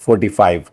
45।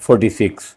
46।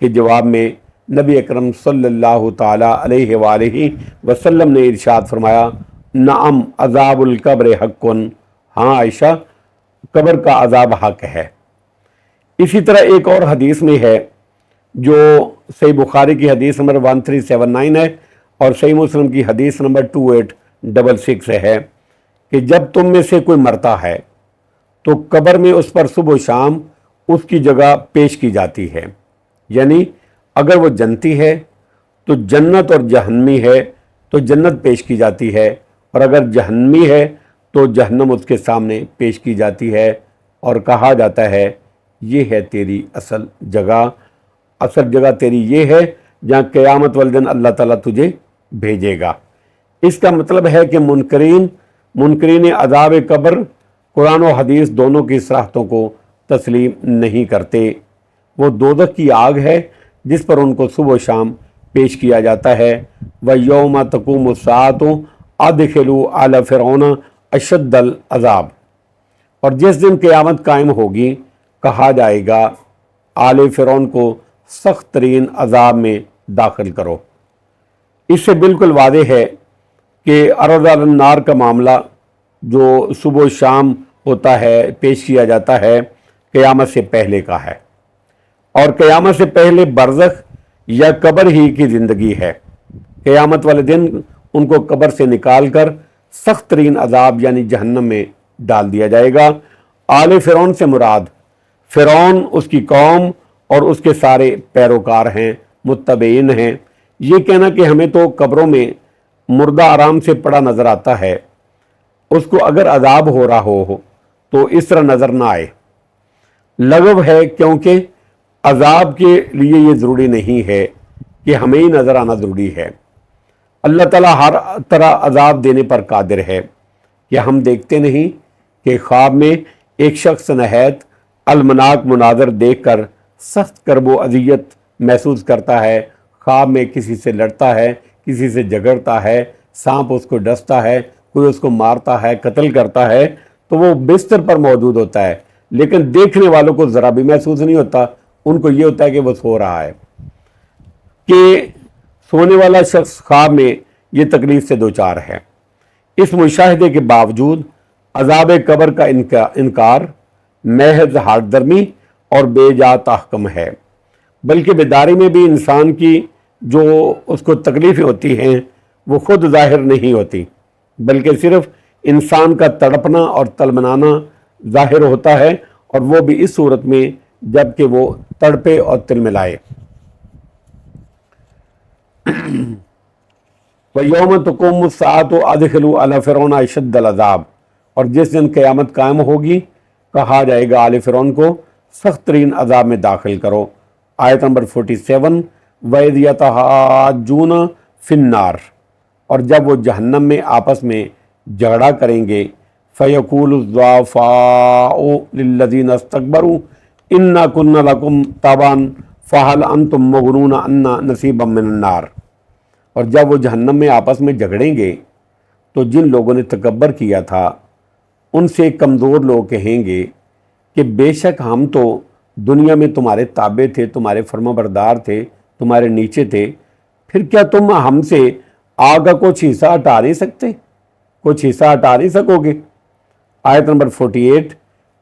کے جواب میں نبی اکرم صلی اللہ تعالیٰ علیہ وآلہ وسلم نے ارشاد فرمایا، نعم عذاب القبر حق، ہاں عائشہ، قبر کا عذاب حق ہے۔ اسی طرح ایک اور حدیث میں ہے جو صحیح بخاری کی حدیث نمبر 1379 ہے اور صحیح مسلم کی حدیث نمبر 2866 ہے کہ جب تم میں سے کوئی مرتا ہے تو قبر میں اس پر صبح و شام اس کی جگہ پیش کی جاتی ہے، یعنی اگر وہ جنتی ہے تو جنت اور جہنمی ہے تو جنت پیش کی جاتی ہے، اور اگر جہنمی ہے تو جہنم اس کے سامنے پیش کی جاتی ہے، اور کہا جاتا ہے یہ ہے تیری اصل جگہ تیری یہ ہے جہاں قیامت والے دن اللہ تعالیٰ تجھے بھیجے گا۔ اس کا مطلب ہے کہ منکرین عذاب قبر قرآن و حدیث دونوں کی صراحتوں کو تسلیم نہیں کرتے۔ وہ دوزخ کی آگ ہے جس پر ان کو صبح و شام پیش کیا جاتا ہے۔ وَيَوْمَ تَقُومُ السَّاعَةُ أَدْخِلُوا آلَ فِرْعَوْنَ أَشَدَّ الْعَذَابِ، اور جس دن قیامت قائم ہوگی کہا جائے گا آل فرعون کو سخت ترین عذاب میں داخل کرو۔ اس سے بالکل واضح ہے کہ عرض علی النار کا معاملہ جو صبح و شام ہوتا ہے، پیش کیا جاتا ہے، قیامت سے پہلے کا ہے، اور قیامت سے پہلے برزخ یا قبر ہی کی زندگی ہے۔ قیامت والے دن ان کو قبر سے نکال کر سخت ترین عذاب یعنی جہنم میں ڈال دیا جائے گا۔ آل فرعون سے مراد فرعون، اس کی قوم اور اس کے سارے پیروکار ہیں، متبعین ہیں۔ یہ کہنا کہ ہمیں تو قبروں میں مردہ آرام سے پڑا نظر آتا ہے، اس کو اگر عذاب ہو رہا ہو تو اس طرح نظر نہ آئے، لغو ہے، کیونکہ عذاب کے لیے یہ ضروری نہیں ہے کہ ہمیں ہی نظر آنا ضروری ہے۔ اللہ تعالیٰ ہر طرح عذاب دینے پر قادر ہے۔ کیا ہم دیکھتے نہیں کہ خواب میں ایک شخص نہایت المناک مناظر دیکھ کر سخت کرب و اذیت محسوس کرتا ہے، خواب میں کسی سے لڑتا ہے، کسی سے جھگڑتا ہے، سانپ اس کو ڈستا ہے، کوئی اس کو مارتا ہے، قتل کرتا ہے، تو وہ بستر پر موجود ہوتا ہے، لیکن دیکھنے والوں کو ذرا بھی محسوس نہیں ہوتا، ان کو یہ ہوتا ہے کہ وہ سو رہا ہے۔ کہ سونے والا شخص خواب میں یہ تکلیف سے دوچار ہے۔ اس مشاہدے کے باوجود عذاب قبر کا انکار محض ہارٹ درمی اور بے جا تحکم ہے، بلکہ بیداری میں بھی انسان کی جو اس کو تکلیفیں ہوتی ہیں وہ خود ظاہر نہیں ہوتی، بلکہ صرف انسان کا تڑپنا اور تلمنانا ظاہر ہوتا ہے، اور وہ بھی اس صورت میں جب کہ وہ تڑپے اور تلملائے۔ وَيَوْمَ تَقُومُ السَّاعَةُ أَدْخِلُوا آلَ فِرْعَوْنَ أَشَدَّ الْعَذَابِ، اور جس دن قیامت قائم ہوگی کہا جائے گا آل فرعون کو سخت ترین عذاب میں داخل کرو۔ آیت نمبر 47، وَإِذْ يَتَحَاجُّونَ فِي النَّارِ، اور جب وہ جہنم میں آپس میں جھگڑا کریں گے، فَيَقُولُ الضُّعَفَاءُ لِلَّذِينَ اسْتَكْبَرُوا إِنَّا كُنَّا لَكُمْ تَبَعًا فَهَلْ أَنْتُمْ مُغْنُونَ عَنَّا نَصِيبًا مِنَ النَّارِ، اور جب وہ جہنم میں آپس میں جھگڑیں گے تو جن لوگوں نے تکبر کیا تھا ان سے کمزور لوگ کہیں گے کہ بے شک ہم تو دنیا میں تمہارے تابع تھے، تمہارے فرما بردار تھے، تمہارے نیچے تھے، پھر کیا تم ہم سے آگ کا کچھ حصہ ہٹا نہیں سکتے، کچھ حصہ ہٹا نہیں سکو گے۔ آیت نمبر 48،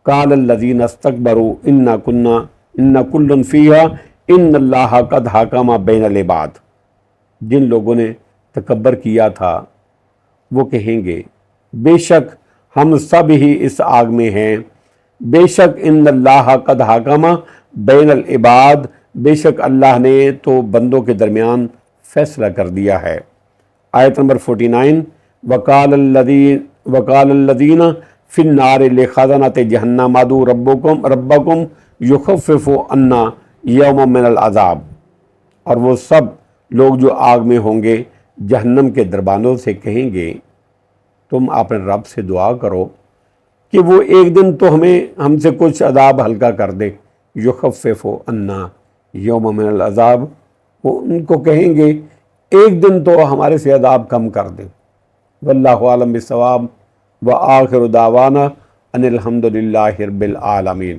قال الذین استکبروا انا کل فیہا ان اللہ قد حکم بین العباد، جن لوگوں نے تکبر کیا تھا وہ کہیں گے بے شک ہم سب ہی اس آگ میں ہیں، بے شک ان اللہ قد حکم بین العباد، بے شک اللہ نے تو بندوں کے درمیان فیصلہ کر دیا ہے۔ آیت نمبر 49، وقال الذین فی النار لخزنۃ جہنم ادعوا ربکم یخفف عنا یوما من العذاب، اور وہ سب لوگ جو آگ میں ہوں گے جہنم کے دربانوں سے کہیں گے تم اپنے رب سے دعا کرو کہ وہ ایک دن تو ہم سے کچھ عذاب ہلکا کر دے، یخفف عنا یوم من العذاب، وہ ان کو کہیں گے ایک دن تو ہمارے سے عذاب کم کر دے۔ واللہ اعلم بالصواب، وآخر دعوانا ان الحمد للہ رب العالمین۔